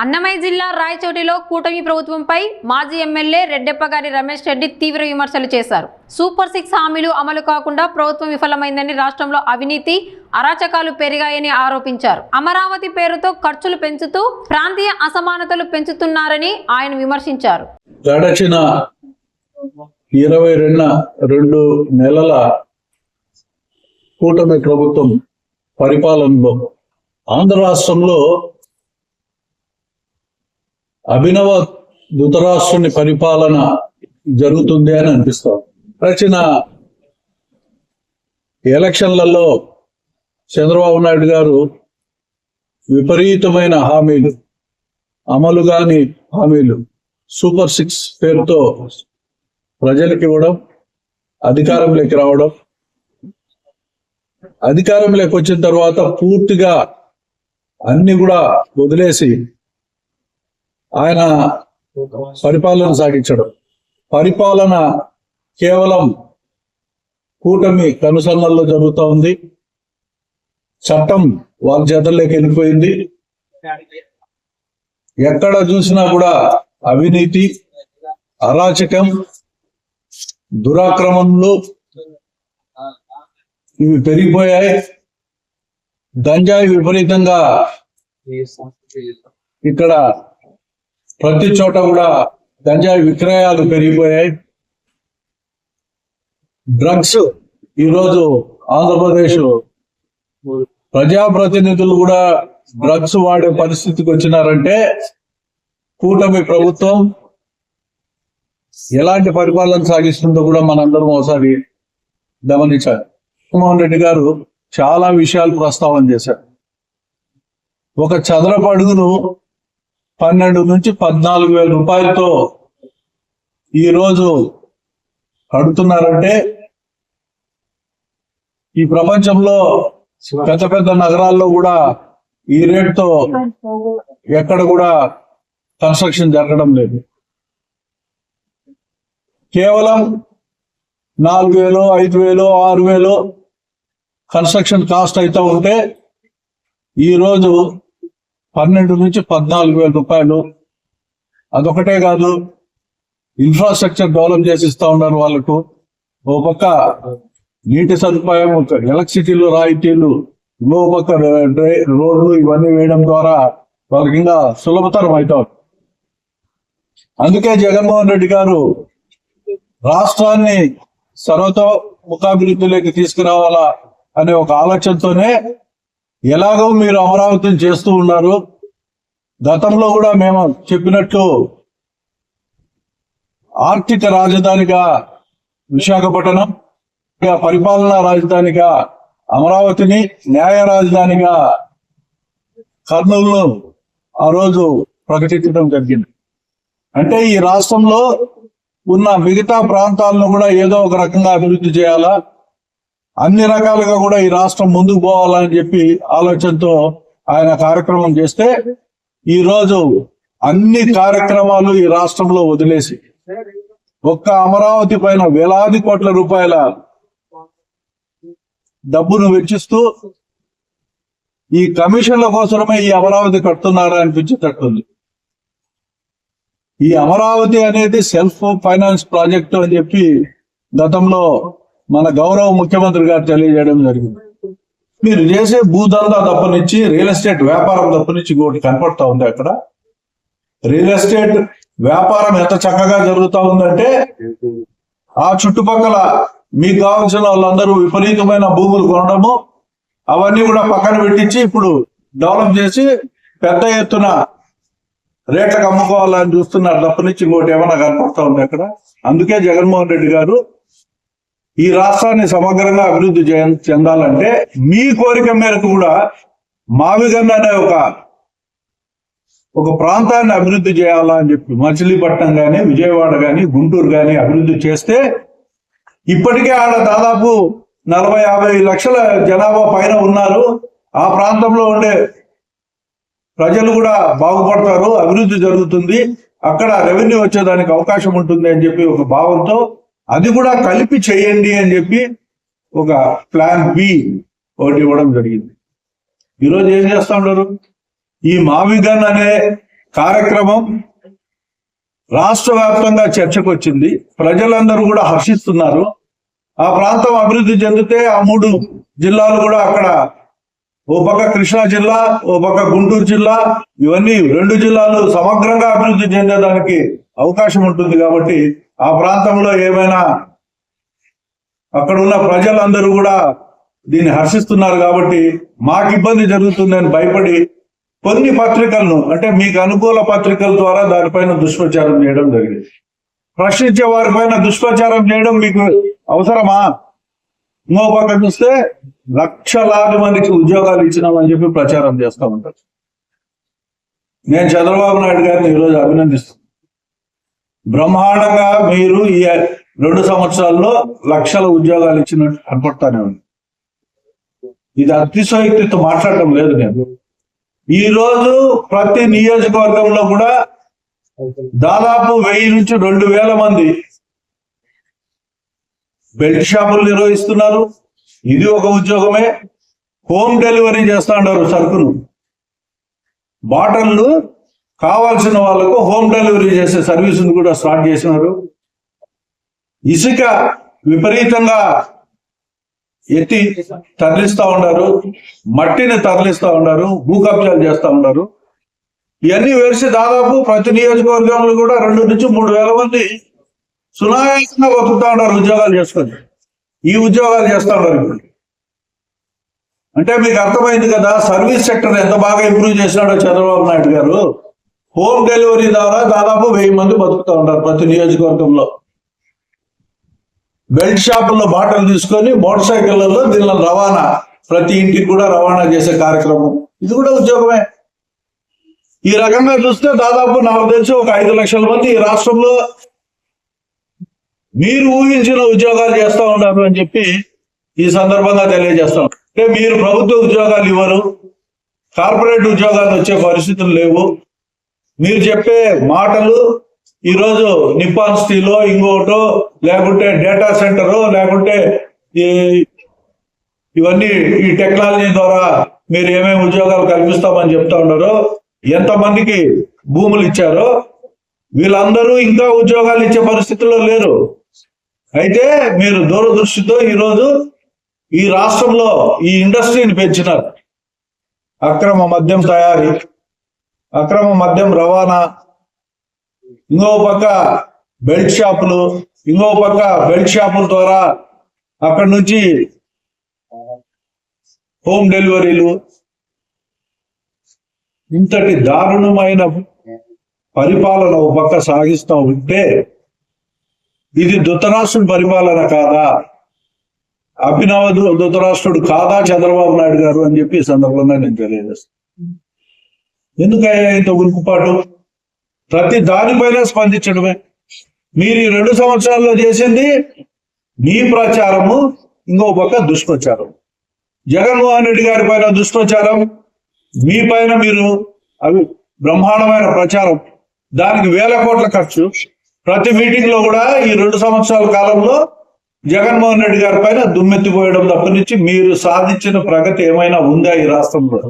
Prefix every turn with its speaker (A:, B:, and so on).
A: అన్నమయ్య జిల్లా రాయచోటిలో కూటమి ప్రభుత్వంపై మాజీ ఎమ్మెల్యే రెడ్డెప్పగారి రమేష్ రెడ్డి తీవ్ర విమర్శలు చేశారు. సూపర్ 6 హామీలు అమలు కాకుండా ప్రభుత్వం విఫలమైందని, రాష్ట్రంలో అవినీతి అరాచకాలు పెరిగాయని ఆరోపించారు. అమరావతి పేరుతో ఖర్చులు పెంచుతూ ప్రాంతీయ అసమానతలు పెంచుతున్నారని ఆయన విమర్శించారు.
B: గడచిన 22 నెలల కూటమి ప్రభుత్వం పరిపాలనలో ఆంధ్ర రాష్ట్రంలో అభినవ ధృతరాష్ట్రుని పరిపాలన జరుగుతుంది అని అనిపిస్తుంది. గడిచిన ఎలక్షన్లలో చంద్రబాబు నాయుడు గారు విపరీతమైన హామీలు, అమలు కాని హామీలు, సూపర్ 6 పేరుతో ప్రజలకు ఇవ్వడం, అధికారంలోకి రావడం, అధికారంలోకి వచ్చిన తర్వాత పూర్తిగా అన్ని కూడా వదిలేసి ఆయన పరిపాలన సాగించడం, పరిపాలన కేవలం కూటమి కనుసన్నల్లో జరుగుతూ ఉంది. చట్టం వాళ్ళ చేతల్లోకి వెళ్ళిపోయింది. ఎక్కడ చూసినా కూడా అవినీతి, అరాచకం, దురాక్రమణలు ఇవి పెరిగిపోయాయి. గంజాయి విపరీతంగా ఇక్కడ ప్రతి చోట కూడా గంజాయి విక్రయాలు పెరిగిపోయాయి. డ్రగ్స్ ఈరోజు ఆంధ్రప్రదేశ్ ప్రజాప్రతినిధులు కూడా డ్రగ్స్ వాడే పరిస్థితికి వచ్చినారంటే కూటమి ప్రభుత్వం ఎలాంటి పరిపాలన సాగిస్తుందో కూడా మనందరం ఒకసారి గమనించాలి. జగన్మోహన్ రెడ్డి గారు చాలా విషయాలు ప్రస్తావన చేశారు. ఒక చదరపు అడుగును 12 నుంచి 14 వేల రూపాయలతో ఈరోజు కడుతున్నారంటే ఈ ప్రపంచంలో పెద్ద పెద్ద నగరాల్లో కూడా ఈ రేటుతో ఎక్కడ కూడా కన్స్ట్రక్షన్ జరగడం లేదు. కేవలం 4,000, 5,000, 6,000 కన్స్ట్రక్షన్ కాస్ట్ అయితే ఉంటే ఈరోజు 12 నుంచి 14 వేల రూపాయలు. అదొకటే కాదు, ఇన్ఫ్రాస్ట్రక్చర్ డెవలప్ చేసి ఇస్తా ఉన్నారు వాళ్ళకు. ఓ పక్క నీటి సదుపాయం, ఎలక్ట్రిసిటీలు రాయితీలు, ఇంకో పక్క రోడ్లు ఇవన్నీ వేయడం ద్వారా వాళ్ళకి ఇంకా సులభతరం అవుతారు. అందుకే జగన్మోహన్ రెడ్డి గారు రాష్ట్రాన్ని సర్వతోముఖాభివృద్ధిలోకి తీసుకురావాలా అనే ఒక ఆలోచనతోనే ఎలాగో మీరు అమరావతిని చేస్తూ ఉన్నారు. గతంలో కూడా మేము చెప్పినట్లు ఆర్థిక రాజధానిగా విశాఖపట్నం, పరిపాలనా రాజధానిగా అమరావతిని, న్యాయ రాజధానిగా కర్నూలును ఆ రోజు ప్రకటించడం జరిగింది. అంటే ఈ రాష్ట్రంలో ఉన్న మిగతా ప్రాంతాలను కూడా ఏదో ఒక రకంగా అభివృద్ధి చేయాలా, అన్ని రకాలుగా కూడా ఈ రాష్ట్రం ముందుకు పోవాలని చెప్పి ఆలోచనతో ఆయన కార్యక్రమం చేస్తే ఈరోజు అన్ని కార్యక్రమాలు ఈ రాష్ట్రంలో వదిలేసి ఒక్క అమరావతి పైన వేలాది కోట్ల రూపాయల డబ్బును వెచ్చిస్తూ ఈ కమిషన్ల కోసమే ఈ అమరావతి కడుతున్నారా అనిపించేటట్టుంది. ఈ అమరావతి అనేది సెల్ఫ్ ఫైనాన్స్ ప్రాజెక్టు అని చెప్పి గతంలో మన గౌరవ ముఖ్యమంత్రి గారు తెలియజేయడం జరిగింది. మీరు చేసే భూదందా తప్పనిచ్చి, రియల్ ఎస్టేట్ వ్యాపారం తప్పనిచ్చి ఇంకోటి కనపడతా ఉంది. అక్కడ రియల్ ఎస్టేట్ వ్యాపారం ఎంత చక్కగా జరుగుతూ ఉందంటే ఆ చుట్టుపక్కల మీకు కావాల్సిన వాళ్ళందరూ విపరీతమైన భూములు కొనడము, అవన్నీ కూడా పక్కన పెట్టించి ఇప్పుడు డెవలప్ చేసి పెద్ద ఎత్తున రేట్లకు అమ్ముకోవాలని చూస్తున్నారు తప్పనిచ్చి ఇంకోటి ఏమైనా కనపడతా ఉంది అక్కడ. అందుకే జగన్మోహన్ రెడ్డి గారు ఈ రాష్ట్రాన్ని సమగ్రంగా అభివృద్ధి చెందాలంటే మీ కోరిక మేరకు కూడా మావిగన్న అనే ఒక ప్రాంతాన్ని అభివృద్ధి చేయాలా అని చెప్పి మచిలీపట్నం కానీ, విజయవాడ కానీ, గుంటూరు కానీ అభివృద్ధి చేస్తే ఇప్పటికే ఆడ దాదాపు 40-50 లక్షల జనాభా పైన ఉన్నారు. ఆ ప్రాంతంలో ఉండే ప్రజలు కూడా బాగుపడతారు, అభివృద్ధి జరుగుతుంది, అక్కడ రెవెన్యూ వచ్చేదానికి అవకాశం ఉంటుంది అని చెప్పి ఒక భావంతో అది కూడా కలిపి చేయండి అని చెప్పి ఒక ప్లాన్ బి ఒకటి ఇవ్వడం జరిగింది. ఈరోజు ఏం చేస్తా ఉన్నారు, ఈ మావిగన్ అనే కార్యక్రమం రాష్ట్ర వ్యాప్తంగా చర్చకు వచ్చింది. ప్రజలందరూ కూడా హర్షిస్తున్నారు. ఆ ప్రాంతం అభివృద్ధి చెందితే ఆ 3 జిల్లాలు కూడా అక్కడ, ఓ పక్క కృష్ణా జిల్లా, ఓ పక్క గుంటూరు జిల్లా, ఇవన్నీ 2 జిల్లాలు సమగ్రంగా అభివృద్ధి చెందడానికి అవకాశం ఉంటుంది. కాబట్టి ఆ ప్రాంతంలో ఏమైనా అక్కడ ఉన్న ప్రజలందరూ కూడా దీన్ని హర్షిస్తున్నారు. కాబట్టి మాకు ఇబ్బంది జరుగుతుందని భయపడి కొన్ని పత్రికలను, అంటే మీకు అనుకూల పత్రికల ద్వారా దానిపైన దుష్ప్రచారం చేయడం జరిగింది. ప్రశ్నించే వారిపైన దుష్ప్రచారం చేయడం మీకు అవసరమా? ఇంకో పక్క చూస్తే లక్షలాది మందికి ఉద్యోగాలు ఇచ్చినామని చెప్పి ప్రచారం చేస్తూ ఉంటారు. నేను చంద్రబాబు నాయుడు గారిని ఈరోజు అభినందిస్తున్నాను. బ్రహ్మాండంగా మీరు ఈ 2 సంవత్సరాల్లో లక్షల ఉద్యోగాలు ఇచ్చినట్టు కనపడతానే ఉంది. ఇది అతిశయోక్తితో మాట్లాడటం లేదు. నేను ఈ రోజు ప్రతి నియోజకవర్గంలో కూడా దాదాపు 1000 నుంచి 2000 మంది బెల్ట్ షాపులు నిర్వహిస్తున్నారు. ఇది ఒక ఉద్యోగమే. హోమ్ డెలివరీ చేస్తా ఉన్నారు. సరుకును, బాటళ్ళు కావాల్సిన వాళ్ళకు హోమ్ డెలివరీ చేసే సర్వీసును కూడా స్టార్ట్ చేసినారు. ఇసుక విపరీతంగా ఎత్తి తరలిస్తా ఉన్నారు, మట్టిని తరలిస్తా ఉన్నారు, భూ కబ్జాలు చేస్తా ఉన్నారు. ఇవన్నీ వేసి దాదాపు ప్రతి నియోజకవర్గంలో కూడా 2 నుంచి 3 వేల మంది సునాయాసంగా బతుకుతా ఉన్నారు ఉద్యోగాలు చేసుకొని. ఈ ఉద్యోగాలు చేస్తా ఉన్నారు. ఇప్పుడు అంటే మీకు అర్థమైంది కదా సర్వీస్ సెక్టర్ ఎంత బాగా ఇంప్రూవ్ చేసినాడో చంద్రబాబు నాయుడు గారు. హోమ్ డెలివరీ ద్వారా దాదాపు 1000 మంది బతుకుతా ఉంటారు ప్రతి నియోజకవర్గంలో. బెల్ట్ షాపుల్లో బాటలు తీసుకొని మోటార్ సైకిళ్లలో దీనిలో రవాణా, ప్రతి ఇంటికి కూడా రవాణా చేసే కార్యక్రమం, ఇది కూడా ఉద్యోగమే. ఈ రకంగా చూస్తే దాదాపు నాకు తెలిసి ఒక 5 లక్షల మంది ఈ రాష్ట్రంలో మీరు ఊహించిన ఉద్యోగాలు చేస్తూ ఉన్నారు అని చెప్పి ఈ సందర్భంగా తెలియజేస్తాం. అంటే మీరు ప్రభుత్వ ఉద్యోగాలు ఇవ్వరు, కార్పొరేట్ ఉద్యోగాలు వచ్చే పరిస్థితులు లేవు. మీరు చెప్పే మాటలు ఈరోజు నిప్పాన్ స్టీలో, ఇంకోటో, లేకుంటే డేటా సెంటరో, లేకుంటే ఇవన్నీ ఈ టెక్నాలజీ ద్వారా మీరు ఏమేమి ఉద్యోగాలు కల్పిస్తామని చెప్తా ఉన్నారో, ఎంతమందికి భూములు ఇచ్చారో, వీళ్ళందరూ ఇంకా ఉద్యోగాలు ఇచ్చే పరిస్థితుల్లో లేరు. అయితే మీరు దూరదృష్టితో ఈరోజు ఈ రాష్ట్రంలో ఈ ఇండస్ట్రీని పెంచినారు. అక్రమ మద్యం తయారీ, అక్రమ మద్యం రవాణా, ఇంకో పక్క బెల్ట్ షాపులు, ఇంకో పక్క బెల్ట్ షాపుల ద్వారా అక్కడి నుంచి హోమ్ డెలివరీలు. ఇంతటి దారుణమైన పరిపాలన ఒక పక్క సాగిస్తూ ఉంటే ఇది ధృతరాష్ట్రుడి పరిపాలన కాదా? అభినవ ధృతరాష్ట్రుడు కాదా చంద్రబాబు నాయుడు గారు అని చెప్పి ఈ సందర్భంగా నేను తెలియజేస్తాను. ఎందుకయ్యా ఇంత ఉరుకుపాటు? ప్రతి దానిపైన స్పందించడమే. మీరు ఈ 2 సంవత్సరాల్లో చేసింది మీ ప్రచారము, ఇంకో పక్క దుష్ప్రచారం. జగన్మోహన్ రెడ్డి గారి పైన దుష్ప్రచారం, మీ పైన మీరు అవి బ్రహ్మాండమైన ప్రచారం, దానికి 1000 కోట్ల ఖర్చు. ప్రతి మీటింగ్ లో కూడా ఈ 2 సంవత్సరాల కాలంలో జగన్మోహన్ రెడ్డి గారి పైన దుమ్మెత్తిపోయడం తప్ప నుంచి మీరు సాధించిన ప్రగతి ఏమైనా ఉందా ఈ రాష్ట్రంలో?